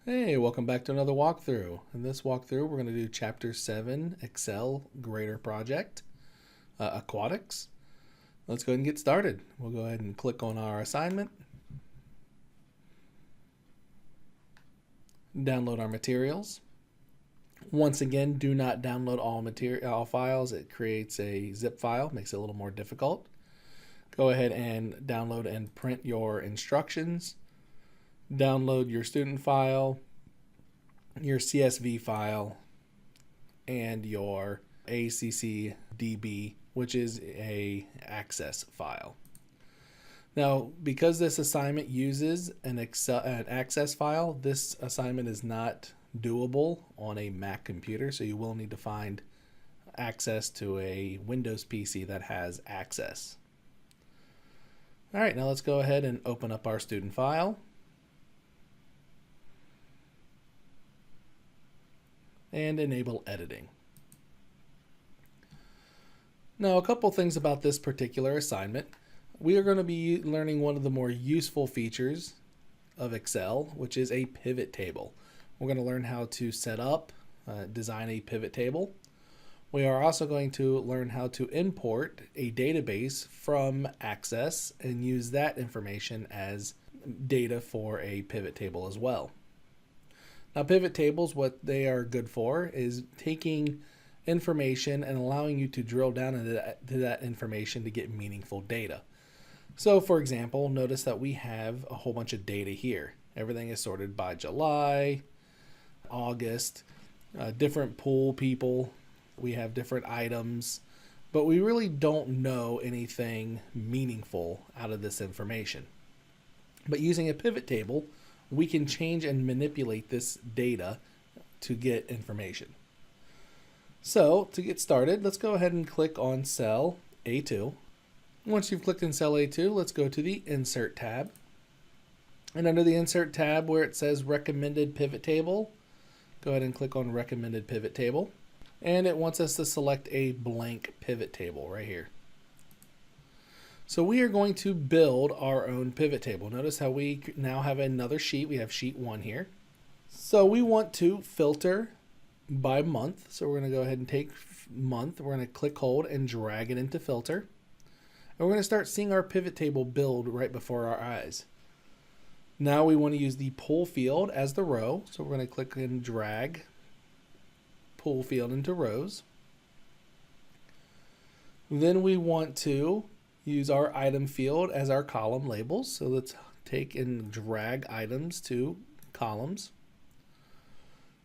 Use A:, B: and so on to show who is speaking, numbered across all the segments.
A: Hey, welcome back to another walkthrough. In this walkthrough, we're going to do Chapter 7, Excel Grader Project, Aquatics. Let's go ahead and get started. We'll go ahead and click on our assignment, download our materials. Once again, do not download all files. It creates a zip file, makes it a little more difficult. Go ahead and download and print your instructions. Download your student file, your CSV file, and your ACCDB, which is a access file. Now, because this assignment uses an access file, this assignment is not doable on a Mac computer, so you will need to find access to a Windows PC that has access. All right, now let's go ahead and open up our student file. And enable editing. Now, a couple things about this particular assignment. We are going to be learning one of the more useful features of Excel, which is a pivot table. We're going to learn how to set up, design a pivot table. We are also going to learn how to import a database from Access and use that information as data for a pivot table as well. Now, pivot tables, what they are good for is taking information and allowing you to drill down into that information to get meaningful data. So, for example, notice that we have a whole bunch of data here. Everything is sorted by July, August, different pool people. We have different items, but we really don't know anything meaningful out of this information. But using a pivot table, we can change and manipulate this data to get information. So to get started, let's go ahead and click on cell A2. Once you've clicked in cell A2, let's go to the Insert tab. And under the Insert tab where it says Recommended Pivot Table, go ahead and click on Recommended Pivot Table. And it wants us to select a blank pivot table right here. So we are going to build our own pivot table. Notice how we now have another sheet. We have sheet 1 here. So we want to filter by month. So we're going to go ahead and take month. We're going to click, hold, and drag it into filter. And we're going to start seeing our pivot table build right before our eyes. Now we want to use the pull field as the row. So we're going to click and drag pull field into rows. Then we want to use our item field as our column labels. So let's take and drag items to columns.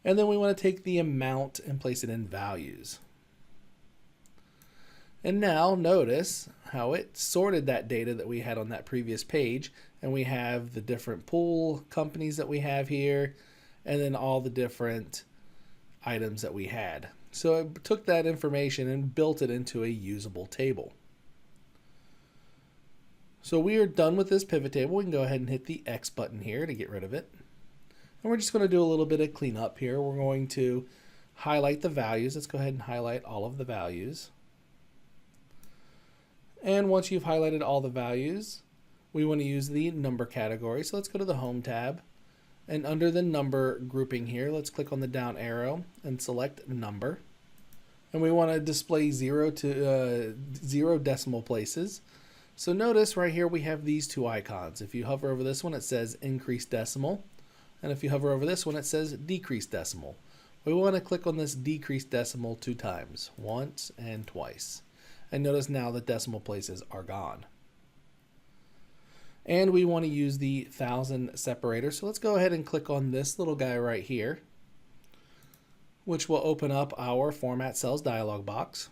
A: And then we want to take the amount and place it in values. And now notice how it sorted that data that we had on that previous page. And we have the different pool companies that we have here, and then all the different items that we had. So it took that information and built it into a usable table. So we are done with this pivot table. We can go ahead and hit the X button here to get rid of it. And we're just going to do a little bit of cleanup here. We're going to highlight the values. Let's go ahead and highlight all of the values. And once you've highlighted all the values, we want to use the number category. So let's go to the Home tab. And under the number grouping here, let's click on the down arrow and select number. And we want to display 0 decimal places. So notice right here we have these two icons. If you hover over this one, it says increase decimal. And if you hover over this one, it says decrease decimal. We want to click on this decrease decimal 2 times, once and twice. And notice now the decimal places are gone. And we want to use the 1000 separator. So let's go ahead and click on this little guy right here, which will open up our Format Cells dialog box.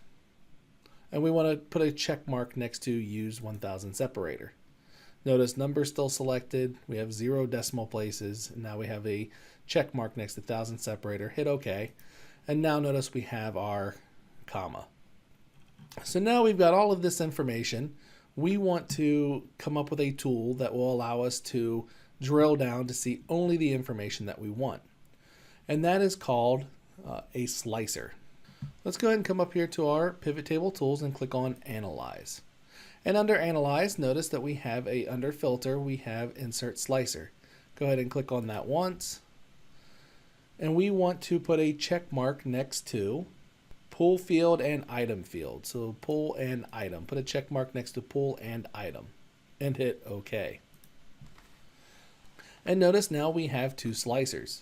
A: And we want to put a check mark next to use 1000 separator. Notice number still selected. We have 0 decimal places. And now we have a check mark next to 1000 separator. Hit OK. And now notice we have our comma. So now we've got all of this information. We want to come up with a tool that will allow us to drill down to see only the information that we want. And that is called a slicer. Let's go ahead and come up here to our pivot table tools and click on Analyze. And under Analyze, notice that we have under Filter, we have Insert Slicer. Go ahead and click on that once, And we want to put a check mark next to pull field and item field. So pull and item. Put a check mark next to pull and item and hit OK. And notice now we have two slicers.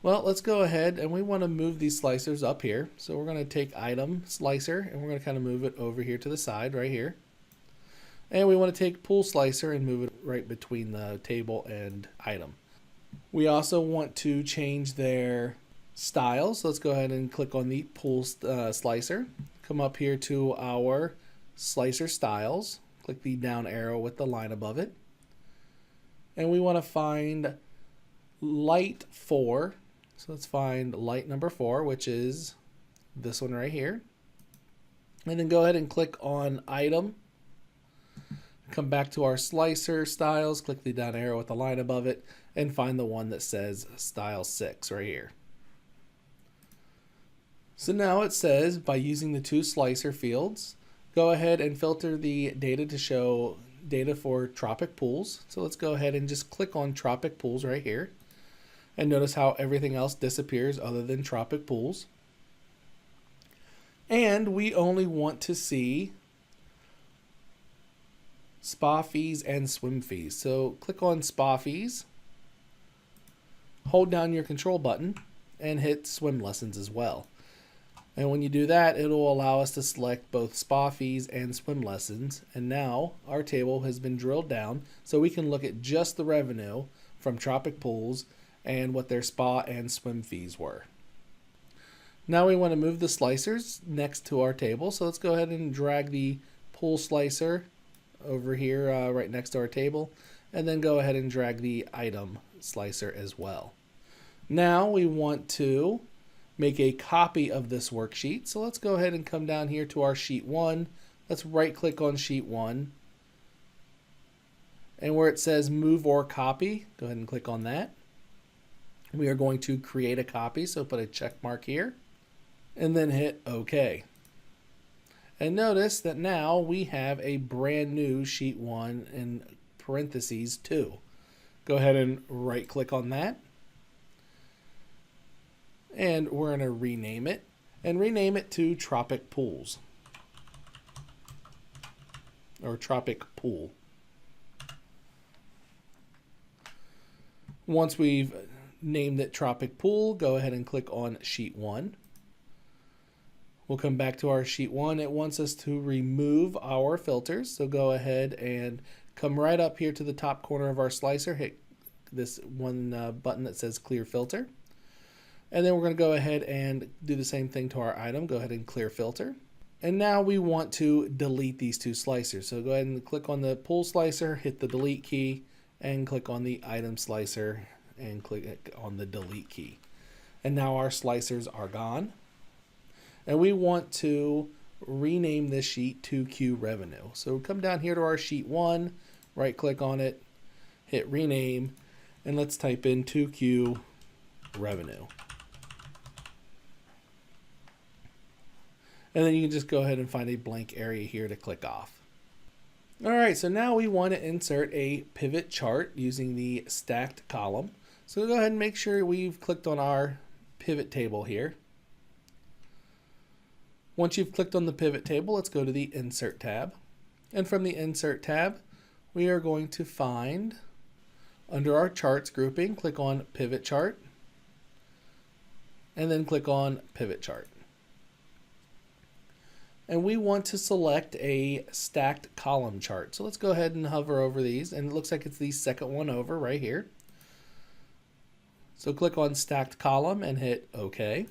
A: Well, let's go ahead and we want to move these slicers up here. So we're going to take item slicer and we're going to kind of move it over here to the side right here. And we want to take pull slicer and move it right between the table and item. We also want to change their style. So let's go ahead and click on the pull slicer. Come up here to our slicer styles. Click the down arrow with the line above it. And we want to find light 4. So let's find light number 4, which is this one right here. And then go ahead and click on item. Come back to our slicer styles, click the down arrow with the line above it, and find the one that says style 6 right here. So now it says by using the two slicer fields, go ahead and filter the data to show data for Tropic Pools. So let's go ahead and just click on Tropic Pools right here. And notice how everything else disappears other than Tropic Pools. And we only want to see spa fees and swim fees. So click on spa fees, hold down your control button, and hit swim lessons as well. And when you do that, it'll allow us to select both spa fees and swim lessons. And now our table has been drilled down so we can look at just the revenue from Tropic Pools and what their spa and swim fees were. Now we want to move the slicers next to our table. So let's go ahead and drag the pull slicer over here right next to our table, and then go ahead and drag the item slicer as well. Now we want to make a copy of this worksheet. So let's go ahead and come down here to our sheet 1. Let's right click on sheet 1. And where it says move or copy, go ahead and click on that. We are going to create a copy, so put a check mark here and then hit OK. And notice that now we have a brand new sheet 1 in parentheses 2. Go ahead and right click on that. And we're going to rename it, and rename it to Tropic Pools, or Tropic Pool. Once we've named it Tropic Pool, go ahead and click on sheet 1. We'll come back to our sheet 1. It wants us to remove our filters, so go ahead and come right up here to the top corner of our slicer, hit this one button that says clear filter. And then we're going to go ahead and do the same thing to our item. Go ahead and clear filter. And now we want to delete these two slicers. So go ahead and click on the pull slicer, hit the delete key, and click on the item slicer and click on the delete key. And now our slicers are gone. And we want to rename this sheet to Q Revenue. So come down here to our sheet 1, right click on it, hit rename, and let's type in 2Q Revenue. And then you can just go ahead and find a blank area here to click off. All right, so now we want to insert a pivot chart using the stacked column. So go ahead and make sure we've clicked on our pivot table here. Once you've clicked on the pivot table, let's go to the Insert tab. And from the Insert tab, we are going to find, under our charts grouping, click on Pivot Chart, and then click on Pivot Chart. And we want to select a stacked column chart. So let's go ahead and hover over these, and it looks like it's the second one over right here. So click on stacked column and hit OK.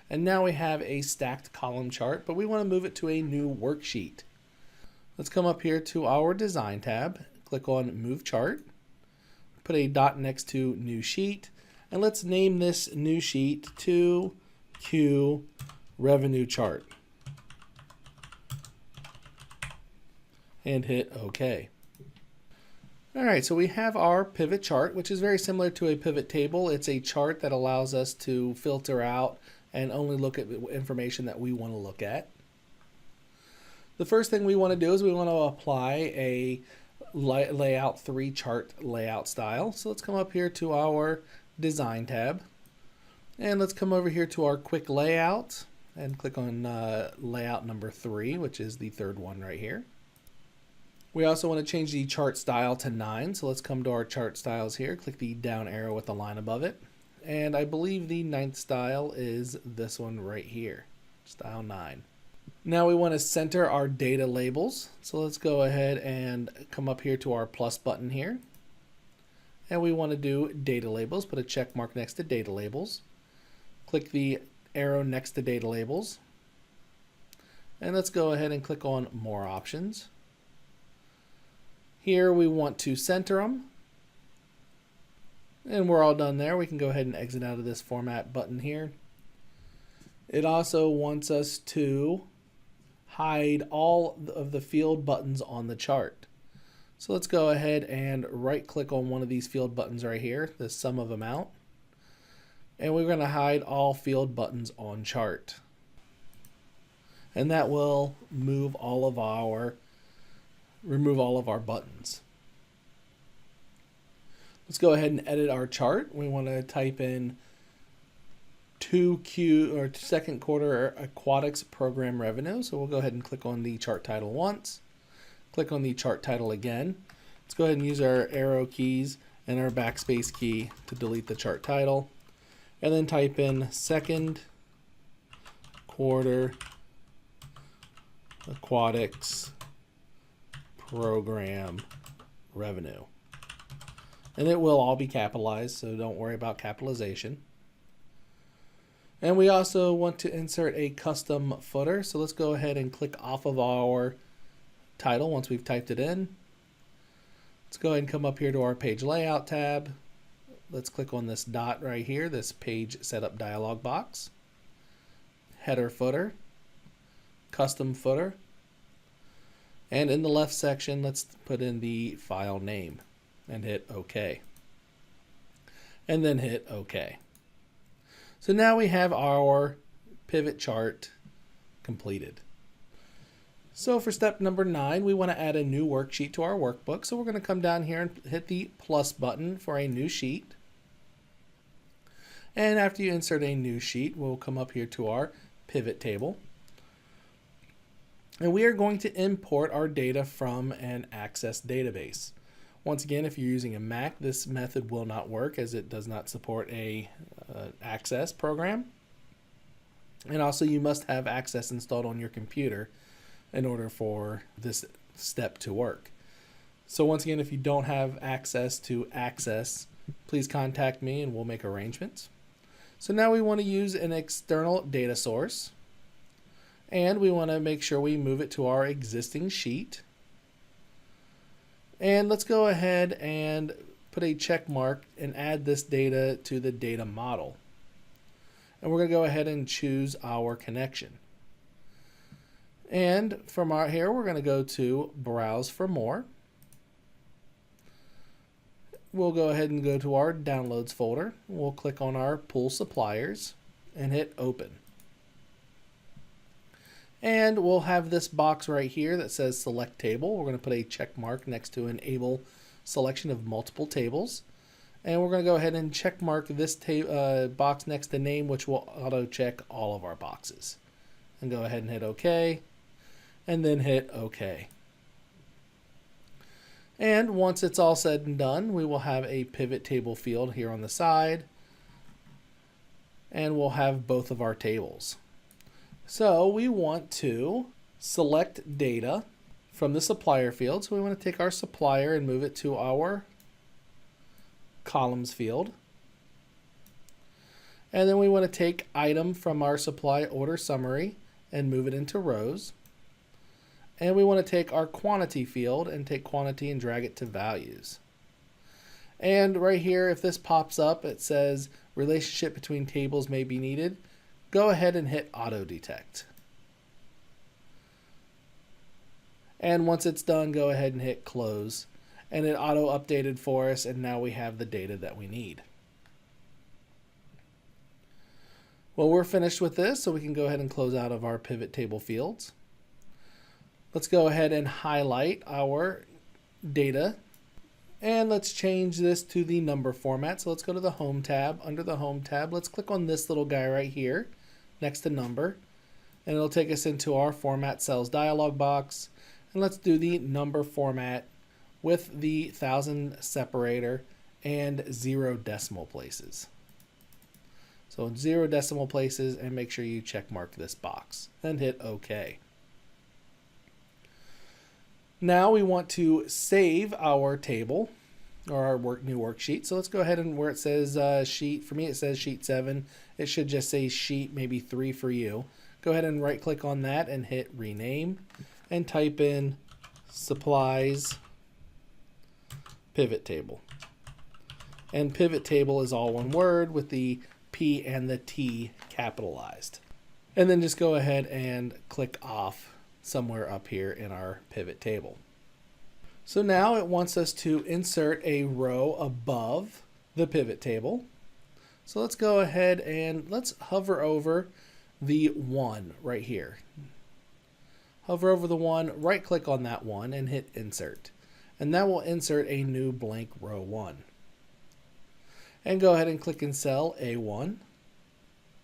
A: And now we have a stacked column chart, but we want to move it to a new worksheet. Let's come up here to our design tab, click on move chart, put a dot next to new sheet, and let's name this new sheet to Q Revenue Chart. And hit OK. All right, so we have our pivot chart, which is very similar to a pivot table. It's a chart that allows us to filter out and only look at information that we want to look at. The first thing we want to do is we want to apply a layout 3 chart layout style. So let's come up here to our Design tab. And let's come over here to our quick layout and click on layout number 3, which is the third one right here. We also want to change the chart style to 9, so let's come to our chart styles here, click the down arrow with the line above it, and I believe the 9th style is this one right here, style 9. Now we want to center our data labels, so let's go ahead and come up here to our plus button here, and we want to do data labels, put a check mark next to data labels, click the arrow next to data labels, and let's go ahead and click on more options. Here we want to center them, and we're all done there. We can go ahead and exit out of this format button here. It also wants us to hide all of the field buttons on the chart. So let's go ahead and right click on one of these field buttons right here, the sum of amount, and we're going to hide all field buttons on chart. And that will remove all of our buttons. Let's go ahead and edit our chart. We want to type in 2Q or second quarter aquatics program revenue. So we'll go ahead and click on the chart title once. Click on the chart title again. Let's go ahead and use our arrow keys and our backspace key to delete the chart title. And then type in second quarter aquatics program revenue. And it will all be capitalized, so don't worry about capitalization. And we also want to insert a custom footer, so let's go ahead and click off of our title once we've typed it in. Let's go ahead and come up here to our page layout tab. Let's click on this dot right here, this page setup dialog box. Header footer, custom footer. And in the left section, let's put in the file name and hit OK. And then hit OK. So now we have our pivot chart completed. So for step number 9, we want to add a new worksheet to our workbook. So we're going to come down here and hit the plus button for a new sheet. And after you insert a new sheet, we'll come up here to our pivot table. And we are going to import our data from an Access database. Once again, if you're using a Mac, this method will not work as it does not support a Access program. And also you must have Access installed on your computer in order for this step to work. So once again, if you don't have access to Access, please contact me and we'll make arrangements. So now we want to use an external data source. And we want to make sure we move it to our existing sheet. And let's go ahead and put a check mark and add this data to the data model. And we're going to go ahead and choose our connection. And from here, we're going to go to Browse for More. We'll go ahead and go to our Downloads folder. We'll click on our Pool Suppliers and hit Open. And we'll have this box right here that says Select Table. We're going to put a check mark next to Enable Selection of Multiple Tables. And we're going to go ahead and check mark this box next to Name, which will auto check all of our boxes. And go ahead and hit OK. And then hit OK. And once it's all said and done, we will have a pivot table field here on the side. And we'll have both of our tables. So we want to select data from the supplier field. So we want to take our supplier and move it to our columns field. And then we want to take item from our supply order summary and move it into rows. And we want to take our quantity field and take quantity and drag it to values. And right here, if this pops up, it says relationship between tables may be needed. Go ahead and hit auto detect. And once it's done, go ahead and hit close. And it auto updated for us, and now we have the data that we need. Well, we're finished with this, so we can go ahead and close out of our pivot table fields. Let's go ahead and highlight our data And let's change this to the number format. So let's go to the Home tab. Under the Home tab, let's click on this little guy right here next to number. And it'll take us into our Format Cells dialog box. And let's do the number format with the 1000 separator and 0 decimal places. So 0 decimal places, and make sure you check mark this box and hit OK. Now we want to save our table or our new worksheet. So let's go ahead and where it says sheet, for me it says sheet 7. It should just say sheet maybe 3 for you. Go ahead and right click on that and hit rename and type in supplies pivot table. And pivot table is all one word with the P and the T capitalized. And then just go ahead and click off somewhere up here in our pivot table. So now it wants us to insert a row above the pivot table. So let's go ahead and let's hover over the 1 right here. Hover over the 1, right click on that 1 and hit insert. And that will insert a new blank row 1. And go ahead and click in cell A1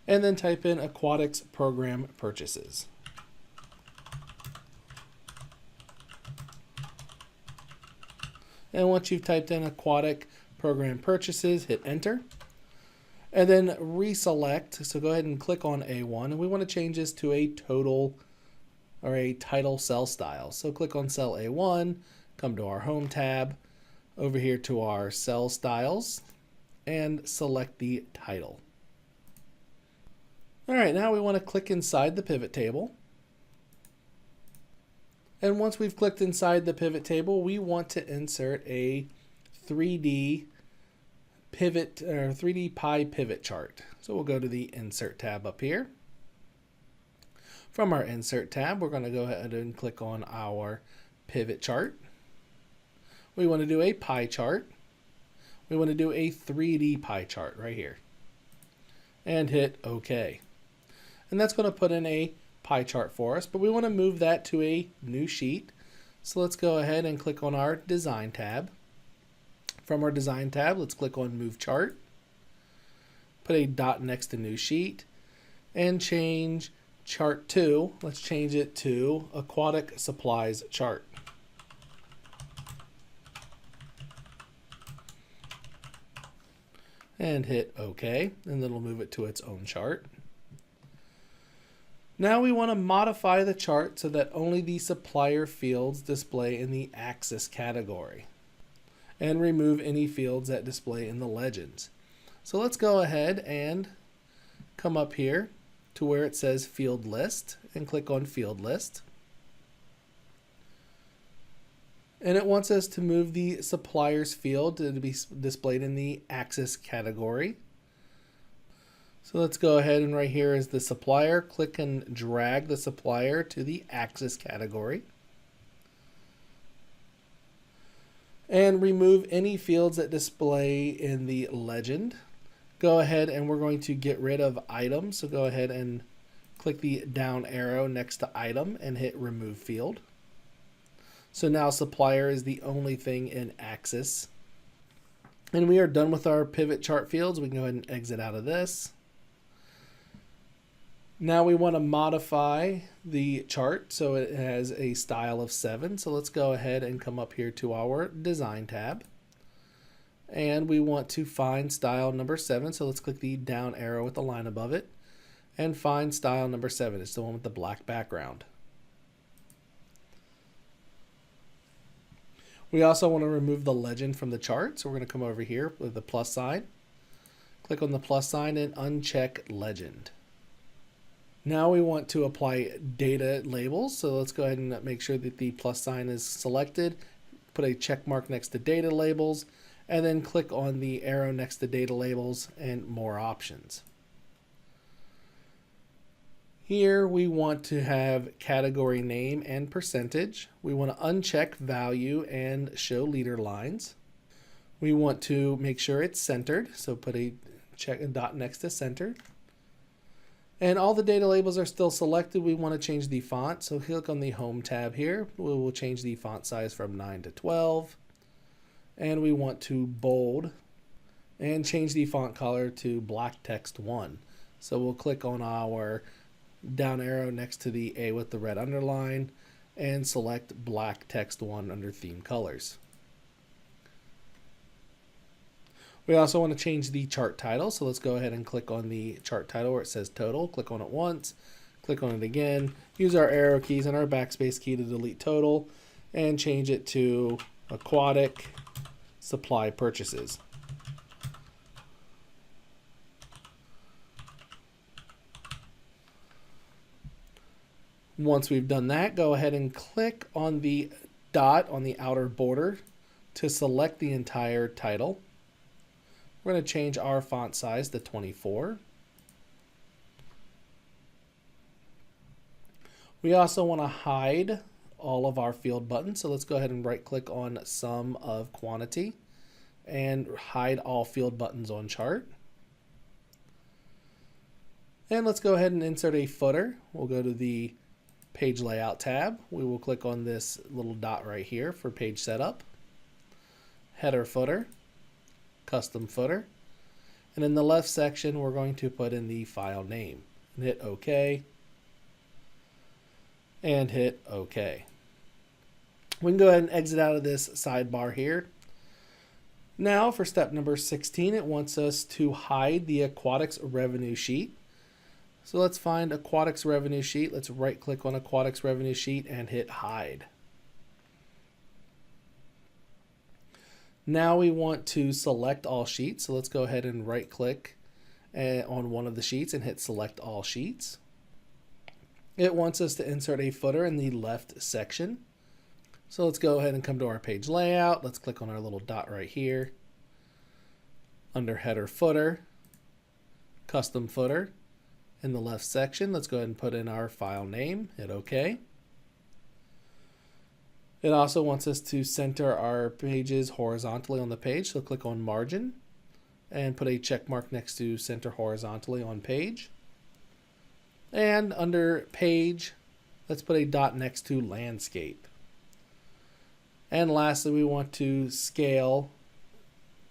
A: and then type in Aquatics Program Purchases. And once you've typed in Aquatic Program Purchases, hit enter. And then reselect. So go ahead and click on A1. And we want to change this to a total or a title cell style. So click on cell A1, come to our Home tab, over here to our cell styles, and select the title. All right, now we want to click inside the pivot table. And once we've clicked inside the pivot table, we want to insert a 3D pivot or 3D pie pivot chart. So we'll go to the Insert tab up here. From our Insert tab, we're going to go ahead and click on our pivot chart. We want to do a pie chart. We want to do a 3D pie chart right here. And hit OK. And that's going to put in a pie chart for us, but we want to move that to a new sheet. So let's go ahead and click on our Design tab. From our Design tab, let's click on Move Chart. Put a dot next to New Sheet and change Chart 2. Let's change it to Aquatic Supplies Chart. And hit OK, and then we'll move it to its own chart. Now we want to modify the chart so that only the supplier fields display in the axis category, and remove any fields that display in the legends. So let's go ahead and come up here to where it says Field List and click on Field List. And it wants us to move the supplier's field to be displayed in the axis category. So let's go ahead and right here is the supplier. Click and drag the supplier to the axis category. And remove any fields that display in the legend. Go ahead and we're going to get rid of items. So go ahead and click the down arrow next to item and hit remove field. So now supplier is the only thing in axis. And we are done with our pivot chart fields. We can go ahead and exit out of this. Now we want to modify the chart so it has a style of 7. So let's go ahead and come up here to our Design tab. And we want to find style number 7. So let's click the down arrow with the line above it and find style number 7. It's the one with the black background. We also want to remove the legend from the chart. So we're going to come over here with the plus sign. Click on the plus sign and uncheck legend. Now we want to apply data labels. So let's go ahead and make sure that the plus sign is selected. Put a check mark next to data labels and then click on the arrow next to data labels and more options. Here we want to have category name and percentage. We want to uncheck value and show leader lines. We want to make sure it's centered. So put a dot next to center. And all the data labels are still selected. We want to change the font. So click on the Home tab here. We will change the font size from 9 to 12. and we want to bold and change the font color to black text 1. So we'll click on our down arrow next to the A with the red underline and select black text 1 under theme colors. We also want to change the chart title, so let's go ahead and click on the chart title where it says total. Click on it once, click on it again, use our arrow keys and our backspace key to delete total, and change it to aquatic supply purchases. Once we've done that, go ahead and click on the dot on the outer border to select the entire title. We're going to change our font size to 24. We also want to hide all of our field buttons, so let's go ahead and right click on sum of quantity and hide all field buttons on chart. And let's go ahead and insert a footer. We'll go to the page layout tab. We will click on this little dot right here for page setup, header footer, custom footer, and in the left section we're going to put in the file name and hit OK and hit OK. We can go ahead and exit out of this sidebar here. Now for step number 16, it wants us to hide the aquatics revenue sheet. So let's find aquatics revenue sheet. Let's right click on aquatics revenue sheet and hit hide. Now we want to select all sheets. So let's go ahead and right click on one of the sheets and hit select all sheets. It wants us to insert a footer in the left section. So let's go ahead and come to our page layout. Let's click on our little dot right here. Under header footer, custom footer. In the left section, let's go ahead and put in our file name, hit OK. It also wants us to center our pages horizontally on the page, so click on margin and put a check mark next to center horizontally on page. And under page, let's put a dot next to landscape. And lastly, we want to scale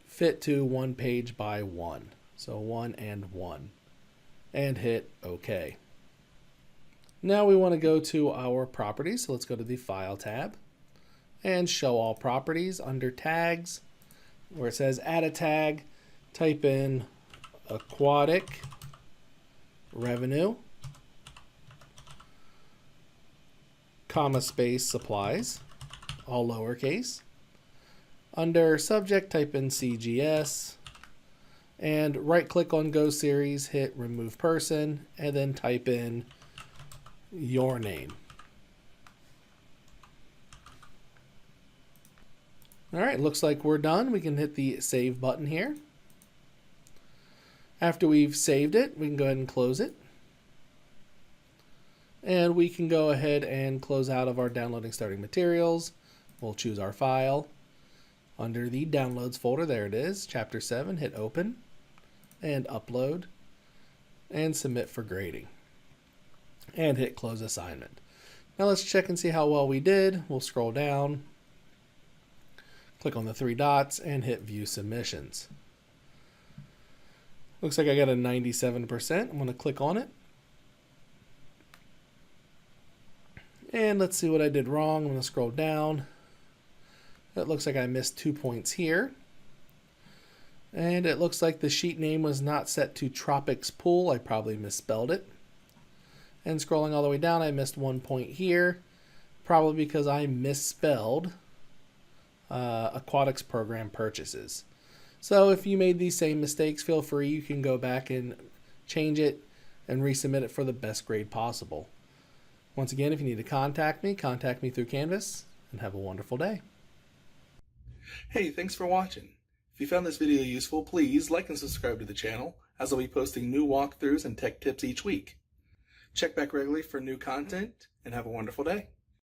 A: fit to 1 page by 1, so 1 and 1. And hit OK. Now we want to go to our properties, so let's go to the File tab and Show All Properties. Under Tags, where it says Add a Tag, type in Aquatic Revenue, comma space Supplies, all lowercase. Under Subject, type in CGS, and right click on Go Series, hit Remove Person, and then type in your name. All right, looks like we're done. We can hit the Save button here. After we've saved it, we can go ahead and close it. And we can go ahead and close out of our downloading starting materials. We'll choose our file. Under the Downloads folder, there it is, Chapter 7, hit Open. And upload and submit for grading and hit close assignment. Now let's check and see how well we did. We'll scroll down, click on the 3 dots and hit view submissions. Looks like I got a 97%. I'm going to click on it and let's see what I did wrong. I'm going to scroll down. It looks like I missed 2 points here. And it looks like the sheet name was not set to Tropics Pool. I probably misspelled it. And scrolling all the way down, I missed 1 point here, probably because I misspelled Aquatics Program Purchases. So if you made these same mistakes, feel free. You can go back and change it and resubmit it for the best grade possible. Once again, if you need to contact me through Canvas, and have a wonderful day.
B: Hey, thanks for watching. If you found this video useful, please like and subscribe to the channel, as I'll be posting new walkthroughs and tech tips each week. Check back regularly for new content, and have a wonderful day.